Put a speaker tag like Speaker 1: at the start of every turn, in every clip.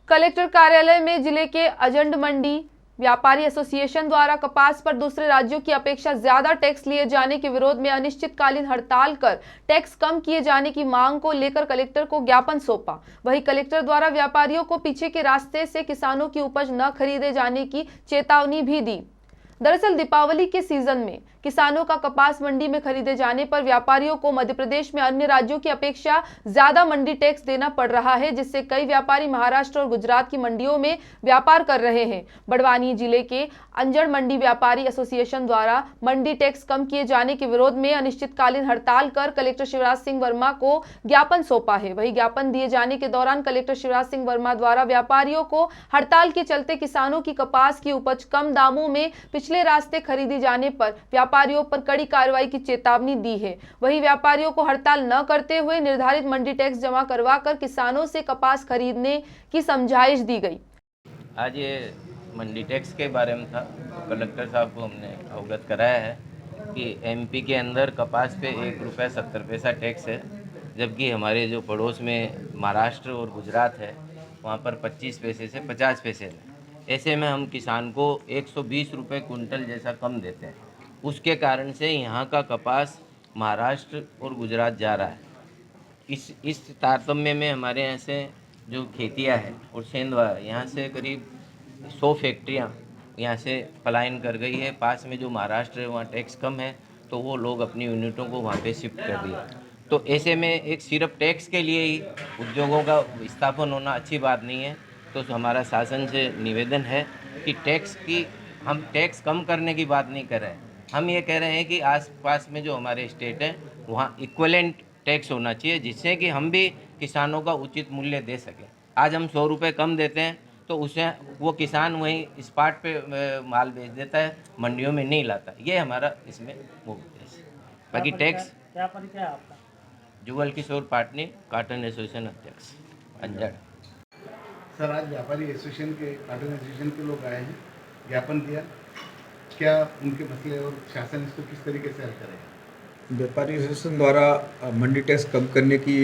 Speaker 1: Collector कार्यालय में जिले के अजंड मंडी व्यापारी एसोसिएशन द्वारा कपास पर दूसरे राज्यों की अपेक्षा ज्यादा टैक्स लिए जाने के विरोध में अनिश्चितकालीन हड़ताल कर टैक्स कम किए जाने की मांग को लेकर कलेक्टर को ज्ञापन सौंपा। वहीं कलेक्टर द्वारा व्यापारियों को पीछे के रास्ते से किसानों की उपज न खरीदे जाने की चेतावनी भी दी। दरअसल दीपावली के सीजन में किसानों का कपास मंडी में खरीदे जाने पर व्यापारियों को मध्य प्रदेश में अन्य राज्यों की अपेक्षा ज्यादा मंडी टैक्स देना पड़ रहा है, जिससे कई व्यापारी महाराष्ट्र और गुजरात की मंडियों में व्यापार कर रहे हैं। बड़वानी जिले के अंजड़ मंडी व्यापारी एसोसिएशन द्वारा मंडी टैक्स कम किए जाने के विरोध में अनिश्चितकालीन हड़ताल कर कलेक्टर शिवराज सिंह वर्मा को ज्ञापन सौंपा है। वही ज्ञापन दिए जाने के दौरान कलेक्टर शिवराज सिंह वर्मा द्वारा व्यापारियों को हड़ताल के चलते किसानों की कपास की उपज कम दामों में पिछले रास्ते खरीदी जाने पर व्यापारियों पर कड़ी कार्रवाई की चेतावनी दी है। वहीं व्यापारियों को हड़ताल न करते हुए निर्धारित मंडी टैक्स जमा करवाकर किसानों से कपास खरीदने की समझाइश दी गई।
Speaker 2: आज ये मंडी टैक्स के बारे में था, तो कलेक्टर साहब को हमने अवगत कराया है कि एमपी के अंदर कपास पे 1 रुपया 70 पैसा टैक्स है, जबकि हमारे जो पड़ोस में महाराष्ट्र और गुजरात है वहाँ पर 25 पैसे से 50 पैसे है। ऐसे में हम किसान को 120 रुपये कुंटल जैसा कम देते हैं। उसके कारण से यहाँ का कपास महाराष्ट्र और गुजरात जा रहा है। इस तारतम्य में हमारे यहाँ से जो खेतियाँ हैं और सेंधवा यहाँ से करीब 100 फैक्ट्रियाँ यहाँ से पलायन कर गई है। पास में जो महाराष्ट्र है वहाँ टैक्स कम है, तो वो लोग अपनी यूनिटों को वहाँ पे शिफ्ट कर दिया। तो ऐसे में एक सिर्फ टैक्स के लिए ही उद्योगों का विस्थापन होना अच्छी बात नहीं है। तो हमारा शासन से निवेदन है कि हम टैक्स कम करने की बात नहीं कर रहे हैं, हम ये कह रहे हैं कि आसपास में जो हमारे स्टेट हैं वहाँ इक्वलेंट टैक्स होना चाहिए, जिससे कि हम भी किसानों का उचित मूल्य दे सकें। आज हम 100 रुपये कम देते हैं तो उसे वो किसान वहीं स्पॉट पे माल बेच देता है, मंडियों में नहीं लाता। ये हमारा इसमें वो उद्देश्य। बाकी टैक्स
Speaker 3: क्या परिचय है आपका?
Speaker 2: जुगल किशोर पाटनी, कॉटन एसोसिएशन अध्यक्ष अंजड़।
Speaker 4: सर, आज व्यापारी एसोसिएशन के कॉटन एसोसिएशन के लोग आए हैं, ज्ञापन दिया, क्या उनके मसले और शासन इसको किस तरीके से हल करेगा?
Speaker 5: व्यापारी एसोसिएशन द्वारा मंडी टैक्स कम करने की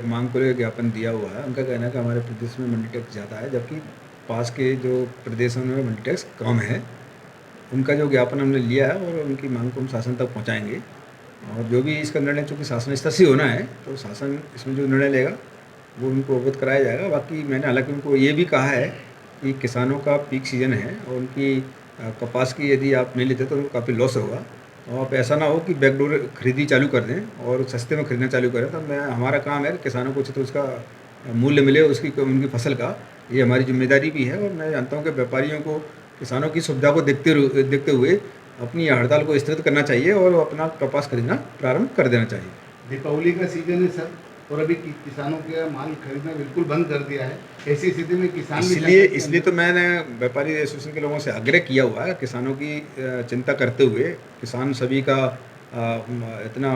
Speaker 5: मांग को लेकर ज्ञापन दिया हुआ है। उनका कहना है कि हमारे प्रदेश में मंडी टैक्स ज़्यादा है, जबकि पास के जो प्रदेशों में मंडी टैक्स कम है। उनका जो ज्ञापन हमने लिया है और उनकी मांग को हम शासन तक पहुँचाएँगे, और जो भी इसका निर्णय चूँकि शासन स्तर से होना है तो शासन इसमें जो निर्णय लेगा वो उनको अवगत कराया जाएगा। बाकी मैंने हालांकि उनको ये भी कहा है कि किसानों का पीक सीजन है और उनकी कपास की यदि आप नहीं लेते तो उनको काफ़ी लॉस होगा। तो आप ऐसा ना हो कि बैकडोर खरीदी चालू कर दें और सस्ते में खरीदना चालू करें। तो हमारा काम है किसानों को उचित उसका मूल्य मिले, उनकी फसल का, ये हमारी जिम्मेदारी भी है। और मैं जानता हूँ कि व्यापारियों को किसानों की सुविधा को देखते हुए अपनी हड़ताल को स्थगित करना चाहिए और अपना कपास खरीदना प्रारंभ कर देना चाहिए।
Speaker 4: दीपावली का सीजन है सर, और अभी किसानों का माल खरीदना बिल्कुल बंद कर दिया है। ऐसी स्थिति में किसान
Speaker 5: इसलिए तो मैंने व्यापारी एसोसिएशन के लोगों से आग्रह किया हुआ है, किसानों की चिंता करते हुए, किसान सभी का इतना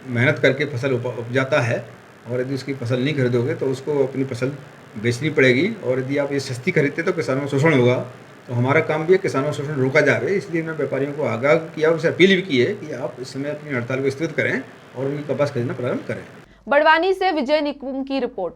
Speaker 5: मेहनत करके फसल उपजाता है, और यदि उसकी फसल नहीं खरीदोगे तो उसको अपनी फसल बेचनी पड़ेगी, और यदि आप ये सस्ती खरीदते तो किसानों का शोषण होगा। तो हमारा काम भी है किसानों का शोषण रोका जाए। इसलिए मैं व्यापारियों को आगाह किया, उनसे अपील भी की है कि आप इस समय अपनी हड़ताल को स्थगित करें और उनकी कपास खरीदना प्रारंभ करें।
Speaker 1: बड़वानी से विजय निकुम की रिपोर्ट।